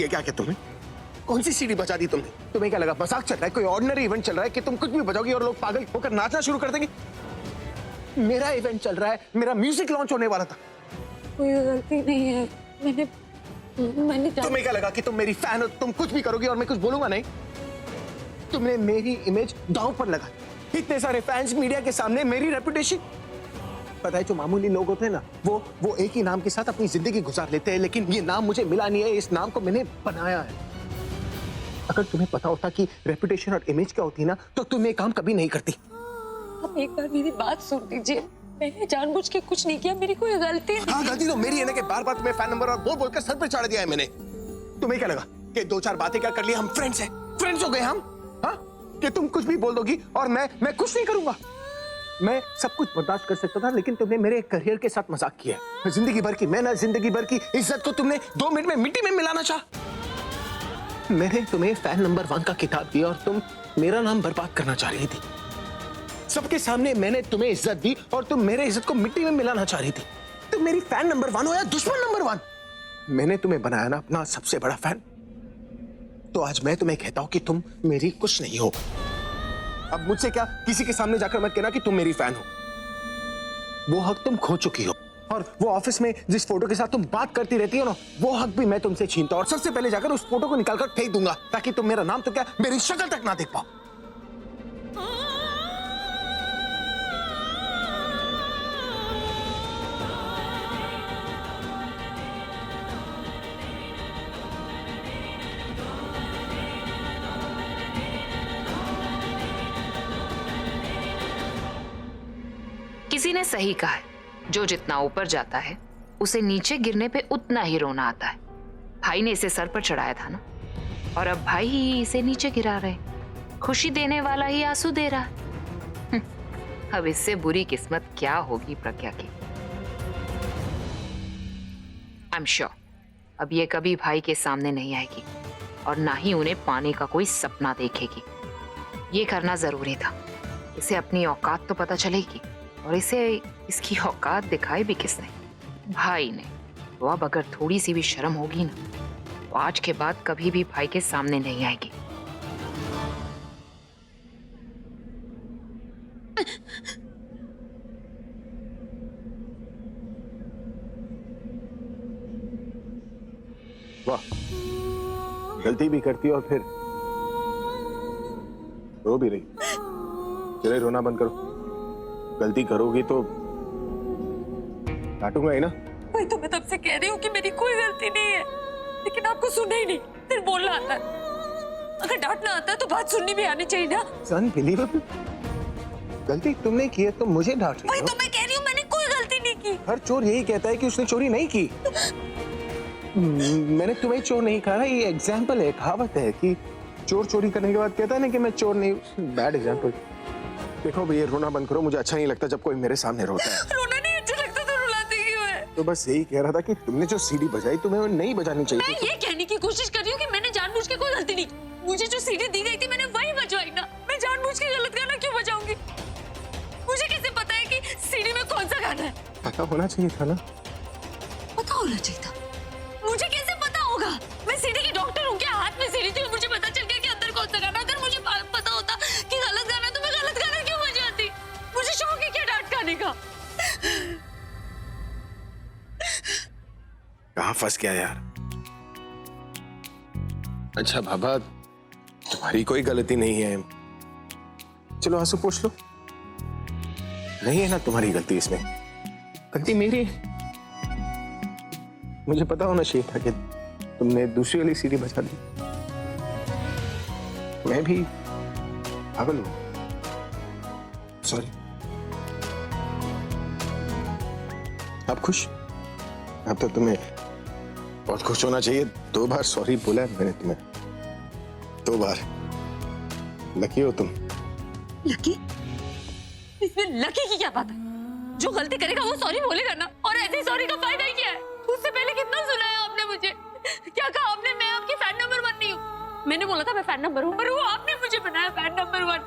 ये क्या किया तुमने? कौन सी सीडी बजा दी तुमने? तुम्हें क्या लगा मजाक चल रहा है, कोई ऑर्डिनरी इवेंट चल रहा है कि तुम कुछ भी बजाओगी और लोग पागल होकर नाचना शुरू कर देंगे? मेरा इवेंट चल रहा है, मेरा म्यूजिक लॉन्च होने वाला था। कोई गलती नहीं है, मैंने तुम्हें क्या लगा कि तुम मेरी फैन हो, तुम कुछ भी करोगी और मैं कुछ बोलूंगा नहीं? तुमने मेरी इमेज दांव पर लगा, इतने सारे फैंस, मीडिया के सामने मेरी रेपुटेशन। पता है जो मामूली लोग होते हैं ना, वो एक ही नाम के साथ अपनी जिंदगी गुजार लेते हैं, लेकिन ये नाम मुझे मिला नहीं है, इस नाम को मैंने बनाया है। अगर तुम्हें पता होता कि रेपुटेशन और इमेज क्या होती है ना, तो तुम ये काम कभी नहीं करती। आप एक बार मेरी बात सुन लीजिए, मैंने जानबूझ के कुछ नहीं किया, मेरी कोई गलती नहीं। हाँ, गलती तो मेरी है ना कि बार बार तुम्हें फैन नंबर और बोल बोलकर सर पे चढ़ा दिया है मैंने। तुम्हें क्या लगा कि दो चार बातें क्या कर ली, हम फ्रेंड्स हैं, फ्रेंड्स हो गए हम? हाँ, कि तुम कुछ भी बोल दोगी और मैं कुछ नहीं करूंगा? मैं सब कुछ बर्दाश्त कर सकता था, लेकिन तुमने मेरे करियर के साथ मजाक किया है। जिंदगी भर की मेहनत, जिंदगी भर की इज्जत को तुमने 2 मिनट में मिट्टी में मिलाना चाहा। मैंने तुम्हें फैन नंबर 1 का खिताब दिया और तुम मेरा नाम बर्बाद करना चाह रही थी। सबके सामने मैंने तुम्हें इज्जत दी और तुम मेरे इज्जत को मिट्टी में मिलाना चाह रही थी। तुम मेरी फैन नंबर 1 हो या दुश्मन नंबर 1, मैंने तुम्हें बनाया ना अपना सबसे बड़ा फैन। तो आज मैं तुम्हें कहता हूं कि तुम मेरी कुछ नहीं हो। अब मुझसे क्या किसी के सामने जाकर मत कहना कि तुम मेरी फैन हो। वो हक तुम खो चुकी हो, और वो ऑफिस में जिस फोटो के साथ तुम बात करती रहती हो ना, वो हक भी मैं तुमसे छीनता हूं, और सबसे पहले जाकर उस फोटो को निकालकर फेंक दूंगा, ताकि तुम मेरा नाम तो क्या मेरी शक्ल तक ना देख पाओ। किसी ने सही कहा है, जो जितना ऊपर जाता है उसे नीचे गिरने पे उतना ही रोना आता है। भाई ने इसे सर पर चढ़ाया था ना, और अब भाई ही इसे नीचे गिरा रहे। खुशी देने वाला ही आंसू दे रहा है। अब इससे बुरी किस्मत क्या होगी प्रज्ञा की। आई एम श्योर अब ये कभी भाई के सामने नहीं आएगी, और ना ही उन्हें पाने का कोई सपना देखेगी। ये करना जरूरी था। इसे अपनी औकात तो पता चलेगी, और इसे इसकी औकात दिखाई भी किसने? भाई ने। तो अब अगर थोड़ी सी भी शर्म होगी ना, तो आज के बाद कभी भी भाई के सामने नहीं आएगी। वाह, गलती भी करती और फिर रो भी रही। चले रोना बंद करो। गलती करोगी तो डांटूंगा ही ना। वही तो मैं तब से कह रही हूँ कि मेरी कोई गलती नहीं है, लेकिन आपको सुनना ही नहीं, सिर्फ बोलना आता है। अगर डांटना आता है तो बात सुननी भी आनी चाहिए ना। अनबिलीवेबल, गलती तुमने की है तो मुझे डांट रही हो। वही तो मैं कह रही हूँ, मैंने कोई गलती नहीं की। हर चोर यही कहता है कि उसने चोरी नहीं की। मैंने तुम्हें चोर नहीं कहा, ये एग्जाम्पल है, कहावत है कि चोर चोरी करने के बाद कहता है ना कि मैं चोर नहीं। Bad example. देखो भैया, रोना बंद करो, मुझे अच्छा नहीं लगता जब कोई मेरे सामने रोता है। रोना नहीं अच्छा लगता तो रुलाती क्यों है? तो बस यही कह रहा था कि तुमने जो सीडी बजाई तुम्हें वो नहीं बजानी चाहिए मैं ये कहने की कोशिश कर रही हूँ कि मैंने जानबूझ के कोई गलती नहीं की। मुझे जो सीडी दी गई थी मैंने वही बजवाई ना। मैं जानबूझ के गलत गाना क्यों बजाऊंगी? मुझे कैसे पता है कि सीडी में कौन सा गाना है? पता होना चाहिए था ना। पता होना चाहिए था? मुझे कैसे पता होगा? मैं सीडी की डॉक्टर हूँ क्या? हाथ में सीडी थी, मुझे पता चल गया कि अंदर कौन सा गाना। अगर मुझे पता होता कि गलत गाना तो मैं गलत गाना क्यों बजाती? मुझे शौक है क्या डांट खाने का? कहाँ फंस गया यार। अच्छा बाबा, तुम्हारी कोई गलती नहीं है। चलो आंसू पोंछ लो। नहीं है ना तुम्हारी गलती इसमें, गलती मेरी है। मुझे पता होना चाहिए था कि तुमने दूसरी वाली सीडी बजा दी। मैं भी पागल हूं, सॉरी। अब खुश? अब तो तुम्हें बहुत खुश होना चाहिए। 2 बार सॉरी बोला है मैंने तुम्हें, 2 बार। लकी हो तुम। लकी? इसमें लकी की क्या बात है? जो गलती करेगा वो सॉरी बोलेगा ना, और ऐसे सॉरी का फायदा ही क्या है? उससे पहले कितना सुनाया आपने मुझे। क्या कहा आपने? मैं आपकी फैन नंबर 1 नहीं हूँ। मैंने बोला था मैं फैन नंबर हूँ, पर वो आपने मुझे बनाया फैन नंबर 1।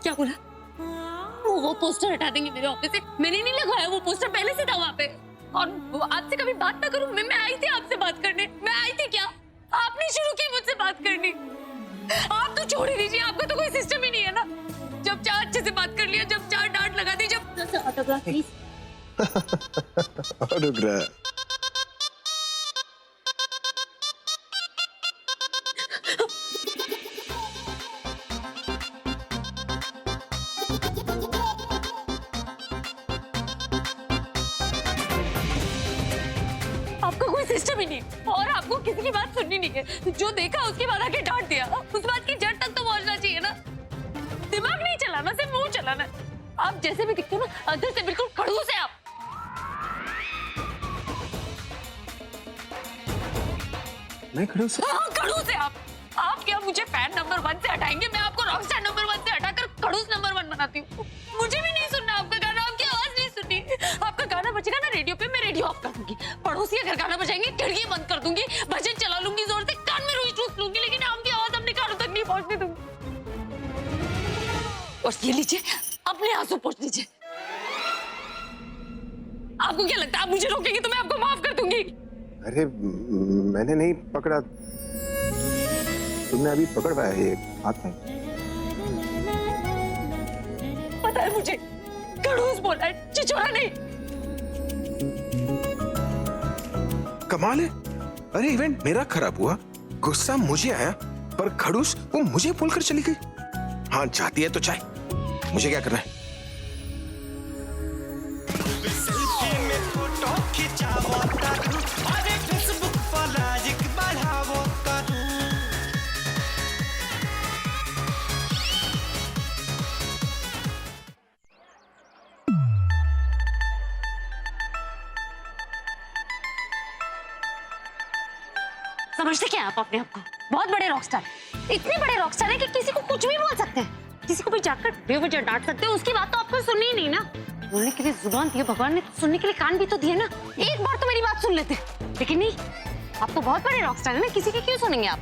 क्या बोला? वो पोस्टर हटा देंगे मेरे ऑफिस से। मैंने नहीं लगवाया वो पोस्टर, पहले से था वहाँ पे। और आपसे कभी बात ना करूँ, मैं आई थी आपसे बात करने। मैं आई थी क्या? आपने आपने शुरू की मुझसे बात करनी। आप तो छोड़ ही दीजिए, आपका तो कोई सिस्टम ही नहीं है ना। जब चाह अच्छे से बात कर लिया, जब चाह डांट लगा दी, जब ऑटोग्राफ प्लीज। ऑटोग्राफ। आपका कोई सिस्टम ही नहीं और आपको किसी की बात सुननी नहीं है। जो देखा उसके बाद आके डांट दिया, उस बात की जड़ तक तो पहुंचना चाहिए ना। दिमाग नहीं चलाना, सिर्फ मुंह चलाना। आप जैसे भी दिखते हो ना, अंदर से बिल्कुल खड़ूस है आप। मैं खड़ूस? हाँ, खड़ूस है आप। आप क्या मुझे फैन नंबर 1 से हटाएंगे? मैं आपको रॉकस्टार नंबर 1 से हटाकर खड़ूस नंबर 1 बनाती हूँ। मुझे भी नहीं सुनना आपका गाना, आपकी आवाज नहीं सुननी। आपका गाना बजेगा ना रेडियो पे, मैं रेडियो ऑफ कर दूंगी। पड़ोसी अगर गाना बजाएंगे, खिड़की बंद कर दूंगी, भजन चला लूंगी जोर से, कान में रुई ठूस लूंगी, लेकिन आपकी आवाज अपने कानों तक नहीं पहुंचने दूंगी। और ये लीजिए, अपने आंसू पोंछ लीजिए। आपको क्या लगता है आप मुझे रोकेंगे तो मैं आपको माफ कर दूंगी? अरे मैंने नहीं पकड़ा, तुमने अभी पकड़ पाया ये हाथ में। पता है मुझे, खड़ूस बोला है, चिचोरा नहीं। कमाल है। अरे इवेंट मेरा खराब हुआ, गुस्सा मुझे आया, पर खड़ूस वो मुझे बोलकर चली गई। हाँ जाती है तो चाहे, मुझे क्या करना है? समझते क्या आप अपने आप को? बहुत बड़े रॉकस्टार, इतने बड़े रॉकस्टार हैं कि किसी को कुछ भी बोल सकते हैं, किसी को भी जाकर बेवजह डांट सकते हैं। उसकी बात तो आपको सुननी ही नहीं ना। बोलने के लिए जुबान दी है भगवान ने, सुनने के लिए कान भी तो दिए ना। एक बार तो मेरी बात सुन लेते, लेकिन नहीं। आप तो बहुत बड़े रॉकस्टार हैं ना, किसी की क्यों सुनेंगे आप?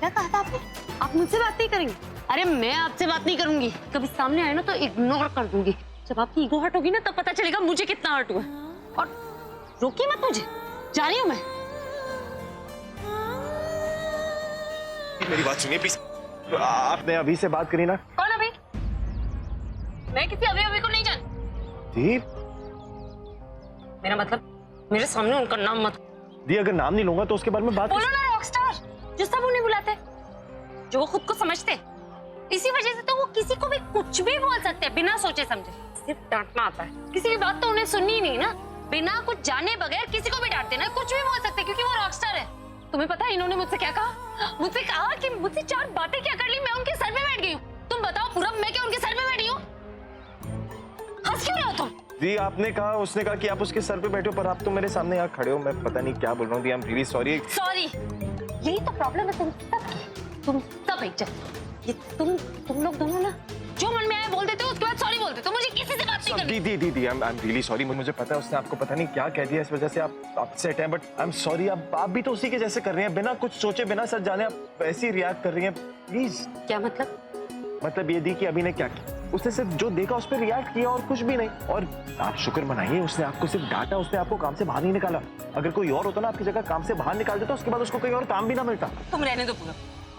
क्या कहा था आपने? आप मुझसे बात नहीं करेंगे? अरे मैं आपसे बात नहीं करूंगी। कभी सामने आए ना तो इग्नोर कर दूंगी। जब आपकी ईगो हर्ट होगी ना, तब पता चलेगा मुझे कितना हर्ट हुआ। और रोकिए मत मुझे, जा रही हूँ मैं। मेरी बात सुनिए प्लीज। आपने अभी से बात करी ना? कौन अभी? मैं किसी अभी को नहीं जानती। जी मेरा मतलब मेरे सामने उनका नाम मत। दी अगर नाम नहीं लूंगा तो उसके बारे में बात बोलो ना रॉकस्टार, जो सब उन्हें बुलाते, जो वो खुद को समझते। इसी वजह से तो वो किसी को भी कुछ भी बोल सकते हैं बिना सोचे समझे। सिर्फ डांटना आता है, किसी की बात तो उन्हें सुननी ही नहीं ना। बिना कुछ जाने बगैर किसी को भी डांट देना, कुछ भी बोल सकते क्योंकि वो रॉकस्टार है। तुम्हें पता है इन्होंने मुझसे क्या कहा? मुझसे कहा कि मुझसे 4 बातें क्या कर ली, मैं उनके सर पे बैठ गई हूँ। तुम बताओ पूरा, मैं क्या उनके सर पे बैठी हूँ? हंस क्यों रहे हो तुम? जी आपने कहा, उसने कहा कि आप उसके सर पे बैठे हो, पर आप तो मेरे सामने यहाँ खड़े हो। मैं पता नहीं क्या बोल रहा हूँ। दी I am really sorry. Sorry, यही तो प्रॉब्लम है तुम सबकी। तुम सब एक जैसे, ये तुम लोग दोनों ना, जो मन में आए बोल देते हो, उसके बाद सॉरी बोल देते हो। मुझे किसी से बात नहीं करनी। दी आई एम रियली सॉरी। मुझे पता है उसने आपको पता नहीं क्या कह दिया, इस वजह से आप अपसेट हैं, बट आई एम सॉरी। आप भी तो उसी के जैसे कर रहे हैं, बिना कुछ सोचे, बिना सच जाने आप ऐसी रिएक्ट कर रही हैं। प्लीज। क्या मतलब? मतलब ये दी कि अभी ने क्या किया, उसने सिर्फ जो देखा उस पर रिएक्ट किया और कुछ भी नहीं। और आप शुक्र मनाइए, उसने आपको सिर्फ डांटा, उसने आपको काम से बाहर नहीं निकाला। अगर कोई और होता ना आपकी जगह काम से बाहर निकाल देता, उसके बाद उसको कोई और काम भी ना मिलता। तुम रहने दो पूरा।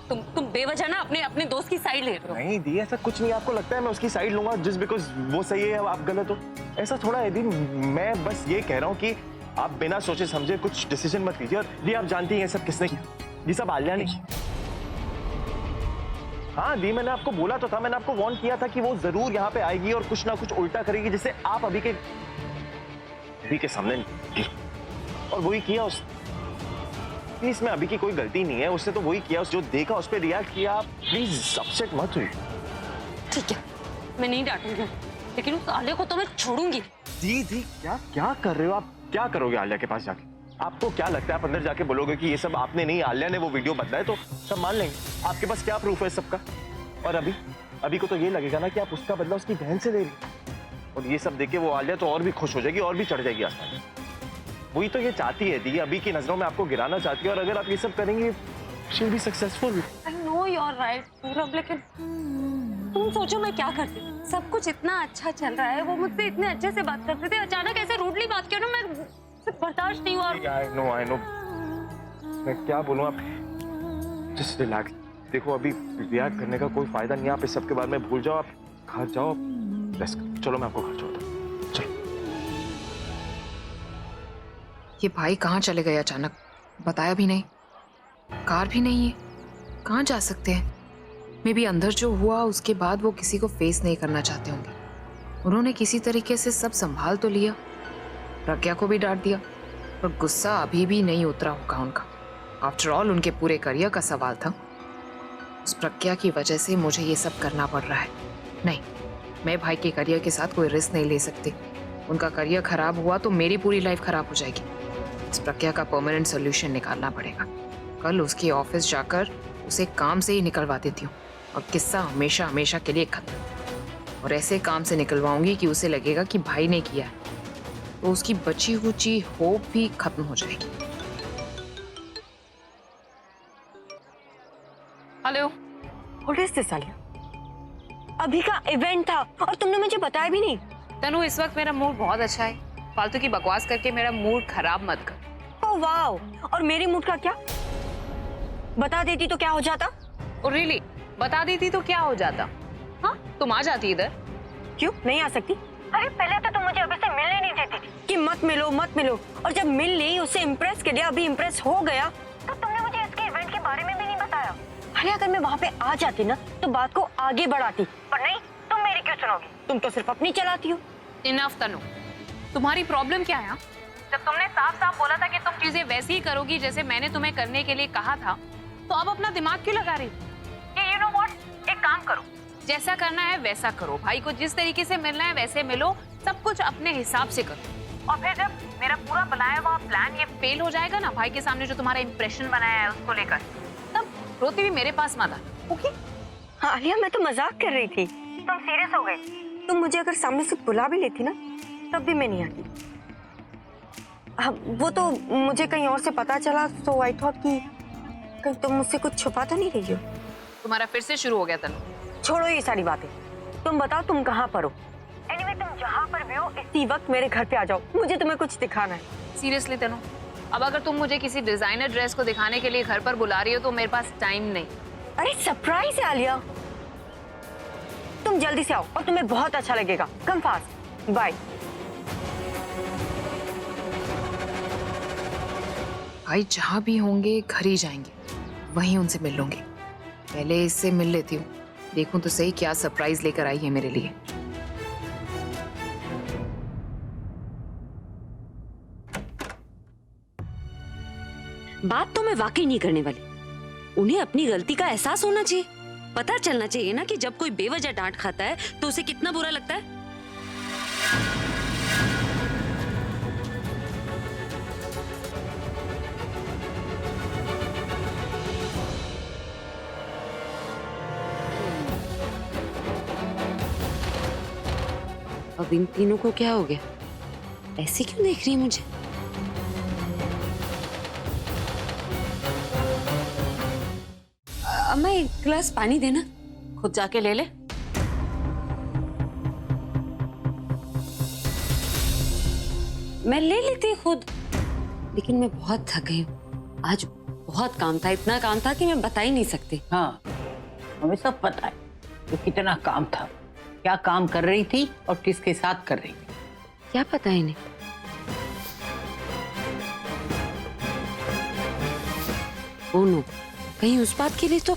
तुम बेवजह ना अपने दोस्त की साइड ले रहे हो। नहीं दी, ऐसा कुछ नहीं। आपको लगता है मैं उसकी साइड लूंगा जस्ट बिकॉज वो सही है आप गलत हो? ऐसा थोड़ा है दी। मैं बस ये कह रहा हूँ कि आप बिना सोचे समझे कुछ डिसीजन मत लीजिए। और दी आप जानती हैं सब किसने किया? ये सब आलिया ने। हाँ दी, मैंने आपको बोला तो था, मैंने आपको वार्न किया था कि वो जरूर यहाँ पे आएगी और कुछ ना कुछ उल्टा करेगी, जिससे आप अभी के सामने गिर। और वही किया उसने। इसमें अभी की कोई गलती नहीं है, उसने तो वही किया, जो देखा उस पर रिएक्ट किया। आप प्लीज अपसेट मत हुई। ठीक है, मैं नहीं डांटूंगी, लेकिन उस आलिया को तो मैं छोड़ूंगी। दी क्या कर रहे हो आप? क्या करोगे आलिया के पास जाके? आपको क्या लगता है आप अंदर जाके बोलोगे कि ये सब आपने नहीं, आलिया ने वो वीडियो बदला है, तो सब मान लेंगे? आपके पास क्या प्रूफ है सबका? और अभी को तो ये लगेगा ना कि आप उसका बदला उसकी बहन से ले रही। और ये सब देख के वो आलिया तो और भी खुश हो जाएगी और भी चढ़ जाएगी आसमान। वही तो ये चाहती है दी, अभी की नजरों में आपको गिराना चाहती है। और अगर आप ये सब करेंगे she will be successful. I know you are right Purab, लेकिन तुम सोचो मैं क्या करती। सब कुछ इतना अच्छा चल रहा है, वो मुझसे इतने अच्छे से बात करते थे, अचानक ऐसे रूडली बात किया ना, मैं बर्दाश्त नहीं हुआ। आई नो मैं क्या बोलूं? आप जस्ट रिलैक्स। देखो अभी रिएक्ट करने का कोई फायदा नहीं है, आप इस सब के बारे में भूल जाओ, आप घर जाओ, रेस्ट करो। चलो मैं आपको घर छोड़ता हूँ, चलो। ये भाई कहाँ चले गए अचानक, बताया भी नहीं, कार भी नहीं है, कहाँ जा सकते हैं? मे बी अंदर जो हुआ उसके बाद वो किसी को फेस नहीं करना चाहते होंगे। उन्होंने किसी तरीके से सब संभाल तो लिया, प्रज्ञा को भी डांट दिया, पर गुस्सा अभी भी नहीं उतरा होगा उनका। आफ्टर ऑल उनके पूरे करियर का सवाल था। उस प्रज्ञा की वजह से मुझे ये सब करना पड़ रहा है। नहीं, मैं भाई के करियर के साथ कोई रिस्क नहीं ले सकती। उनका करियर खराब हुआ तो मेरी पूरी लाइफ खराब हो जाएगी। इस प्रज्ञा का परमानेंट सोल्यूशन निकालना पड़ेगा। कल उसके ऑफिस जाकर उसे काम से ही निकलवा देती हूँ और किस्सा हमेशा हमेशा के लिए खत्म। और ऐसे काम से निकलवाऊंगी कि उसे लगेगा कि भाई ने किया है, तो उसकी बची हुई होप भी खत्म हो जाएगी। Hello, what is this Alia? अभी का इवेंट था और तुमने मुझे बताया भी नहीं। तनु, इस वक्त मेरा मूड बहुत अच्छा है, फालतू की बकवास करके मेरा मूड खराब मत कर। ओह वाओ, और मेरे मूड का क्या? बता देती तो क्या हो जाता? और रियली बता देती तो क्या हो जाता? हाँ, तुम आ जाती इधर। क्यों नहीं आ सकती? अरे पहले तो तुम मुझे अभी से मिलने नहीं देती थी कि मत मिलो मत मिलो, और जब मिल ली, उससे इम्प्रेस कर लिया, अभी इम्प्रेस हो गया तो तुमने मुझे इसके इवेंट के बारे में भी नहीं बताया। अरे अगर मैं वहाँ पे आ जाती ना तो बात को आगे बढ़ाती, पर नहीं, तुम मेरी क्यों सुनोगी? तुम तो सिर्फ अपनी चलाती हो। इनफ तनु, तुम्हारी प्रॉब्लम क्या है? जब तुमने साफ साफ बोला था कि तुम चीजें वैसे ही करोगी जैसे मैंने तुम्हें करने के लिए कहा था, तो अब अपना दिमाग क्यों लगा रही हो? ये यू नो व्हाट, एक काम करो, जैसा करना है वैसा करो, भाई को जिस तरीके से मिलना है वैसे मिलो, सब कुछ अपने हिसाब से करो। और फिर जब मेरा पूरा बनाया हुआ प्लान ये फेल हो जाएगा ना, भाई के सामने जो तुम्हारा इंप्रेशन बनाया है उसको लेकर, तब रोती भी मेरे पास मत आना, ओके? हाँ आलिया, मैं तो मजाक कर रही थी, तुम सीरियस हो गई। तुम मुझे अगर सामने से बुला भी लेती ना तब भी मैं नहीं आती। वो तो मुझे कहीं और से पता चला, तो आई थॉट कि कहीं तुम मुझसे कुछ छुपा तो नहीं रही हो। तुम्हारा फिर से शुरू हो गया तनु। छोड़ो ये सारी बातें, तुम बताओ तुम कहाँ पर हो? एनीवे तुम जहाँ पर भी हो इसी वक्त मेरे घर पे आ जाओ, मुझे तुम्हें कुछ दिखाना है। सीरियसली तनु, अब अगर तुम मुझे किसी डिजाइनर ड्रेस को दिखाने के लिए घर पर बुला रही हो तो मेरे पास टाइम नहीं। अरे सरप्राइज है आलिया, तुम जल्दी से आओ और तुम्हें बहुत अच्छा लगेगा। Come fast, bye. भाई जहाँ भी होंगे घर ही जाएंगे, वहीं उनसे मिल लूंगी। पहले इससे मिल लेती हूँ, देखूं तो सही क्या सरप्राइज लेकर आई है मेरे लिए। बात तो मैं वाकई नहीं करने वाली। उन्हें अपनी गलती का एहसास होना चाहिए, पता चलना चाहिए ना कि जब कोई बेवजह डांट खाता है तो उसे कितना बुरा लगता है। अब इन तीनों को क्या हो गया? ऐसे क्यों देख रही है मुझे? अम्मा एक गिलास पानी देना। खुद जाके ले ले। मैं ले लेती खुद, लेकिन मैं बहुत थक गई हूँ। आज बहुत काम था, इतना काम था कि मैं बता ही नहीं सकती। हाँ, हमें सब पता है तो कितना काम था, क्या काम कर रही थी और किसके साथ कर रही थी। क्या पता है इन्हें? ओ नो, कहीं उस बात के लिए तो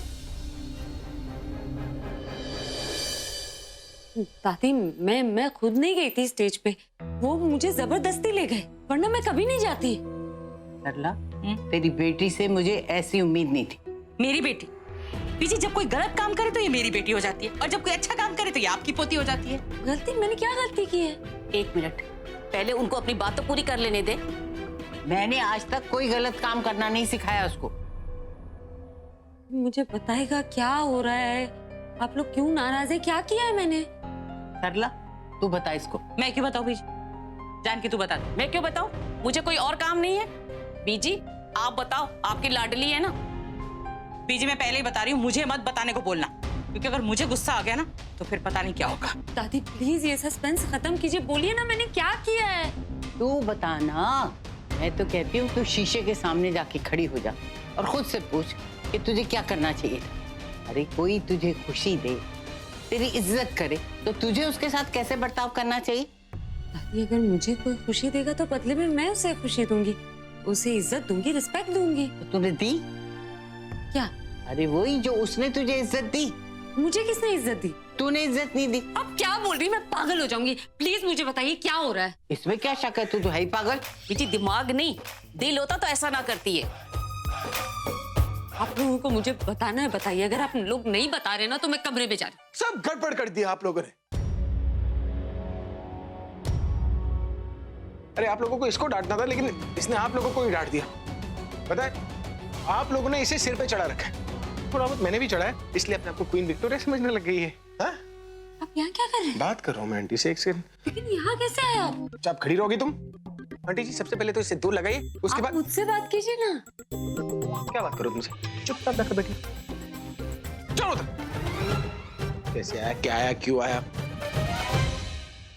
दादी, मैं खुद नहीं गई थी स्टेज पे, वो मुझे जबरदस्ती ले गए, वरना मैं कभी नहीं जाती। सरला, तेरी बेटी से मुझे ऐसी उम्मीद नहीं थी। मेरी बेटी बीजी, जब कोई गलत काम करे तो ये मेरी बेटी हो जाती है, और जब कोई अच्छा काम करे तो ये आपकी पोती हो जाती है। गलती? मैंने क्या गलती की है? एक मिनट, पहले उनको अपनी बात तो पूरी कर लेने दे। मैंने आज तक कोई गलत काम करना नहीं सिखाया उसको। मुझे बताएगा क्या हो रहा है? आप लोग क्यों नाराज है? क्या किया है मैंने? सरला, तू बता इसको। मैं क्यों बताऊं बीजी? जान के तू बता दे। मैं क्यों बताऊं? मुझे कोई और काम नहीं है। बीजी आप बताओ, आपकी लाडली है ना। बीजी मैं पहले ही बता रही हूँ, मुझे मत बताने को बोलना, क्योंकि अगर मुझे गुस्सा आ गया ना तो फिर पता नहीं क्या होगा। दादी प्लीज ये सस्पेंस खत्म कीजिए, बोलिए ना मैंने क्या किया है। तू बताना। मैं तो कहती हूँ तू शीशे के सामने जाके खड़ी हो जा और खुद से पूछ कि तुझे क्या करना चाहिए था। अरे कोई तुझे खुशी दे, तेरी इज्जत करे, तो तुझे उसके साथ कैसे बर्ताव करना चाहिए? दादी अगर मुझे कोई खुशी देगा तो बदले में मैं उसे खुशी दूंगी, उसे इज्जत दूंगी, रिस्पेक्ट दूंगी। तो तूने दी? क्या? अरे वही जो उसने तुझे इज्जत दी। मुझे किसने इज्जत दी? तूने इज्जत नहीं दी। अब क्या बोल रही, मैं पागल हो जाऊंगी। प्लीज मुझे बताइए क्या हो रहा है। इसमें क्या शक है, तू तो है ही पागल। बीजी दिमाग नहीं, दिल होता तो ऐसा ना करती है। आप लोगों को मुझे बताना है, बताइए। अगर आप लोग नहीं बता रहे ना तो मैं कमरे में जा रही हूँ। सब गड़बड़ कर दिया आप लोगों ने। अरे आप लोगों को इसको डांटना था, लेकिन इसने आप लोगों को ही डांट दिया। पता है, आप लोगों ने इसे सिर पे चढ़ा रखा है। थोड़ा बहुत मैंने भी चढ़ा है, इसलिए अपने आप को क्वीन विक्टोरिया समझने लग गई है। हाँ? आप यहाँ क्या कर रहे हैं? बात कर रहा हूँ मैं आंटी से, एक सेकंड। लेकिन यहाँ कैसे आए आप? आप खड़ी रहोगी तुम? आंटी जी सबसे पहले तो इससे दूर लगाइए, उसके आप बाद मुझसे बात कीजिए ना। क्या बात करो तुमसे? चुपचाप जाकर बैठिए। चलो उधर। कैसे आया, क्या आया, क्यों आया?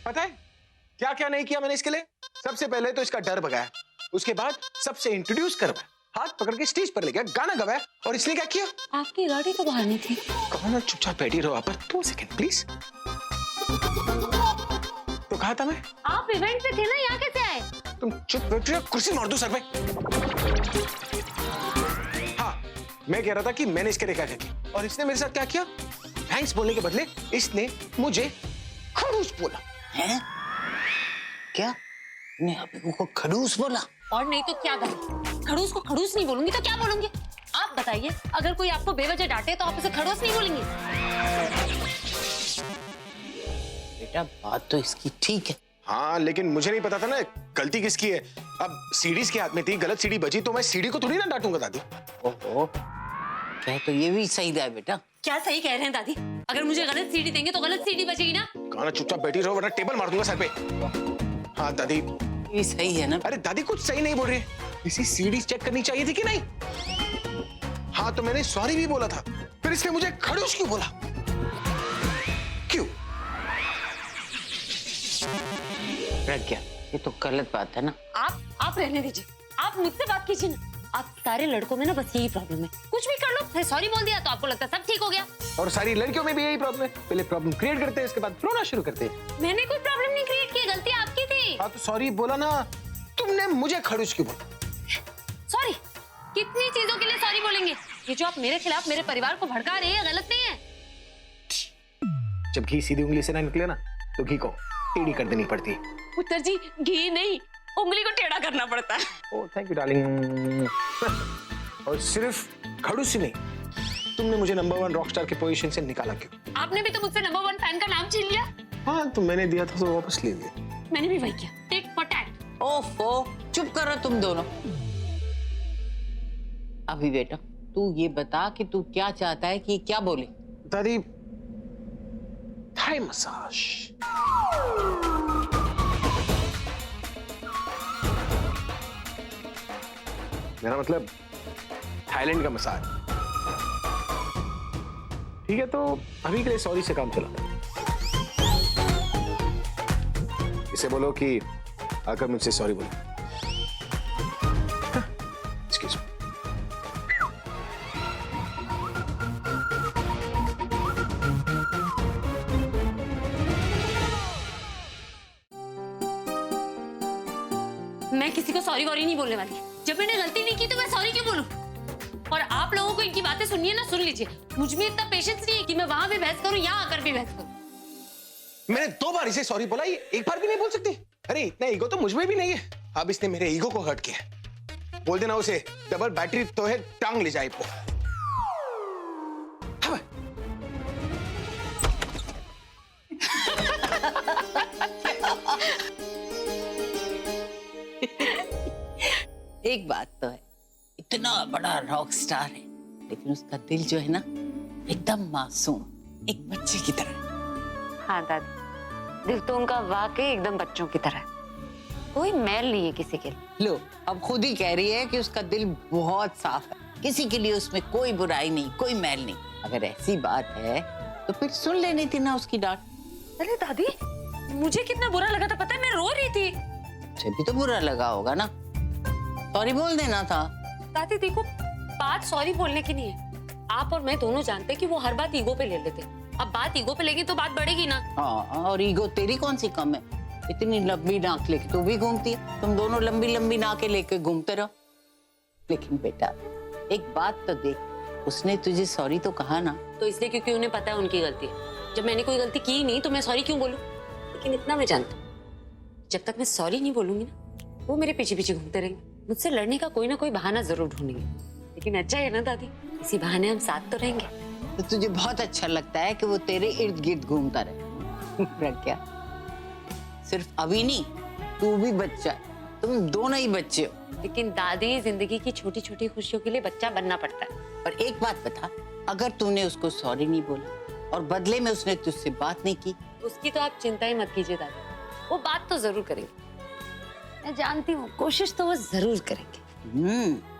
पता है क्या क्या नहीं किया मैंने इसके लिए? सबसे पहले तो इसका डर भगाया, उसके बाद सबसे इंट्रोड्यूस करवाया, हाथ पकड़ के स्टेज पर ले गया, गाना गवाया, और इसने क्या किया? आपकी गाड़ी तो बाहर नहीं थी। कहो ना चुपचाप बैठी रहो, आप 2 सेकंड प्लीज। तो कहा था मैं, आप इवेंट पे थे ना, यहाँ कैसे आए? तुम चुप बैठ रहे हो, कुर्सी मार दो सर पे। हाँ, मैं कह रहा था कि मैंने इसके लिए क्या किया, और इसने मेरे साथ क्या किया? थैंक्स बोलने के बदले इसने मुझे खड़ूस बोला। हैं? क्या? ने अभी को खड़ूस बोला? और नहीं तो क्या करूं? खड़ूस को खड़ूस नहीं बोलूंगी तो क्या बोलूंगी? आप बताइए, अगर कोई आपको बेवजह डांटे तो आप उसे खड़ूस नहीं बोलेंगे? बेटा बात तो इसकी ठीक है। हाँ, लेकिन मुझे नहीं पता था ना गलती किसकी है। अब सीढ़ी के हाथ में थी, गलत सीढ़ी बजी तो मैं सीढ़ी को थोड़ी ना डांटूंगा दादी। ओहो, कह तो ये भी सही है बेटा। क्या सही कह रहे हैं दादी? अगर मुझे गलत सीढ़ी देंगे तो गलत सीढ़ी बचेगी ना। गाना चुपचाप बैठी रहो वरना टेबल मार दूंगा सर पे। हाँ दादी। ये सही है ना? अरे दादी कुछ सही नहीं बोल रही है, इसी सीढ़ी चेक करनी चाहिए थी कि नहीं? हाँ तो मैंने सॉरी भी बोला था, फिर इसने मुझे खड़ूस क्यों बोला? क्यों? प्रज्ञा, ये तो गलत बात है ना। आप रहने दीजिए, आप मुझसे बात कीजिए ना। आप सारे लड़कों में ना बस यही प्रॉब्लम है, कुछ भी कर लो, सॉरी बोल दिया तो आपको लगता है सब ठीक हो गया। और सारी लड़कियों में भी यही प्रॉब्लम है, पहले प्रॉब्लम क्रिएट करते हैं, इसके बाद रोना शुरू करते हैं। मैंने कोई प्रॉब्लम नहीं क्रिएट की, गलती आपकी थी। हाँ तो सॉरी बोला ना, तुमने मुझे खड़ूस क्यों बोला? सॉरी? कितनी चीजों के लिए सॉरी बोलेंगे? ये जो आप मेरे खिलाफ मेरे परिवार को भड़का रहे हैं गलत नहीं है। जब घी सीधी उंगली से ना निकले ना तो घी को टेढ़ी कर देनी पड़ती है। उत्तर जी, घी नहीं, उंगली को टेढ़ा करना पड़ता है। Oh thank you darling. और सिर्फ खड़ूस ही नहीं, तुमने मुझे नंबर 1 रॉकस्टार के पोजीशन से निकाला क्यों? आपने भी तो मुझसे नंबर 1 फैन का नाम छीन लिया। हाँ तो मैंने दिया था तो वापस ले लिया। मैंने भी वही किया, टिट फॉर टैट। ओफो, चुप करो तुम दोनों। अभी बेटा तू ये बता कि तू क्या चाहता है कि क्या बोले? दादी, थाई मसाज। मेरा मतलब थाईलैंड का मसाज। ठीक है तो अभी के लिए सॉरी से काम चला। इसे बोलो कि आकर मुझसे सॉरी बोलो। Excuse me. मैं किसी को सॉरी वॉरी नहीं बोलने वाली। जब मैंने गलती नहीं की तो मैं सॉरी क्यों बोलूं? और आप लोगों को इनकी बातें सुनिए ना, सुन लीजिए। मुझ में इतना पेशेंस नहीं है कि मैं वहां भी बहस करूं, यहाँ आकर भी बहस करूं। मैंने 2 बार इसे सॉरी बोला, ये एक बार भी नहीं बोल सकती? अरे इतना ईगो तो मुझ में भी नहीं है। अब इसने मेरे ईगो को हर्ट किया। बोल देना उसे डबल बैटरी तो है, टांग ले जाए। हाँ। एक बात तो है, इतना बड़ा रॉक स्टार है लेकिन उसका दिल जो है ना एकदम मासूम, एक बच्चे की तरह। हाँ दादी, दिल तो उनका वाकई एकदम बच्चों की तरह है, कोई मैल नहीं है किसी के लिए। लो अब खुद ही कह रही है कि उसका दिल बहुत साफ है, किसी के लिए उसमें कोई बुराई नहीं, कोई मैल नहीं। अगर ऐसी बात है तो फिर सुन लेनी थी ना उसकी डांट। अरे दादी, मुझे कितना बुरा लगा था पता है? मैं रो रही थी। मुझे भी तो बुरा लगा होगा ना, सॉरी बोल देना था। दादी देखो, बात सॉरी बोलने की नहीं है, आप और मैं दोनों जानते हैं कि वो हर बात ईगो पे ले लेते हैं। अब बात ईगो पे लेगी तो बात बढ़ेगी ना। हाँ, और ईगो तेरी कौन सी कम है? इतनी लंबी नाक लेके तू भी घूमती है, तुम दोनों लंबी लंबी नाकें लेके घूमते रहो। लेकिन बेटा एक बात तो देख, उसने तुझे सॉरी तो कहा ना? तो इसलिए क्योंकि उन्हें पता है उनकी गलती है। जब मैंने कोई गलती की नहीं तो मैं सॉरी क्यों बोलूं? लेकिन इतना मैं जानती हूँ, जब तक मैं सॉरी नहीं बोलूंगी ना, वो मेरे पीछे पीछे घूमते रहेंगे, मुझसे लड़ने का कोई ना कोई बहाना जरूर ढूंढेंगे। लेकिन अच्छा है ना दादी, इसी बहाने हम साथ तो रहेंगे। तो तुझे बहुत अच्छा लगता है कि वो तेरे इर्द गिर्द घूमता रहे। प्रज्ञा, सिर्फ अभी नहीं, तू भी बच्चा है, तुम दोनों ही बच्चे हो। लेकिन दादी, जिंदगी की छोटी छोटी खुशियों के लिए बच्चा बनना पड़ता है। और एक बात बता, अगर तूने उसको सॉरी नहीं बोला और बदले में उसने तुझसे बात नहीं की? उसकी तो आप चिंता ही मत कीजिए दादी, वो बात तो जरूर करेंगे। मैं जानती हूँ, कोशिश तो वो जरूर करेंगे।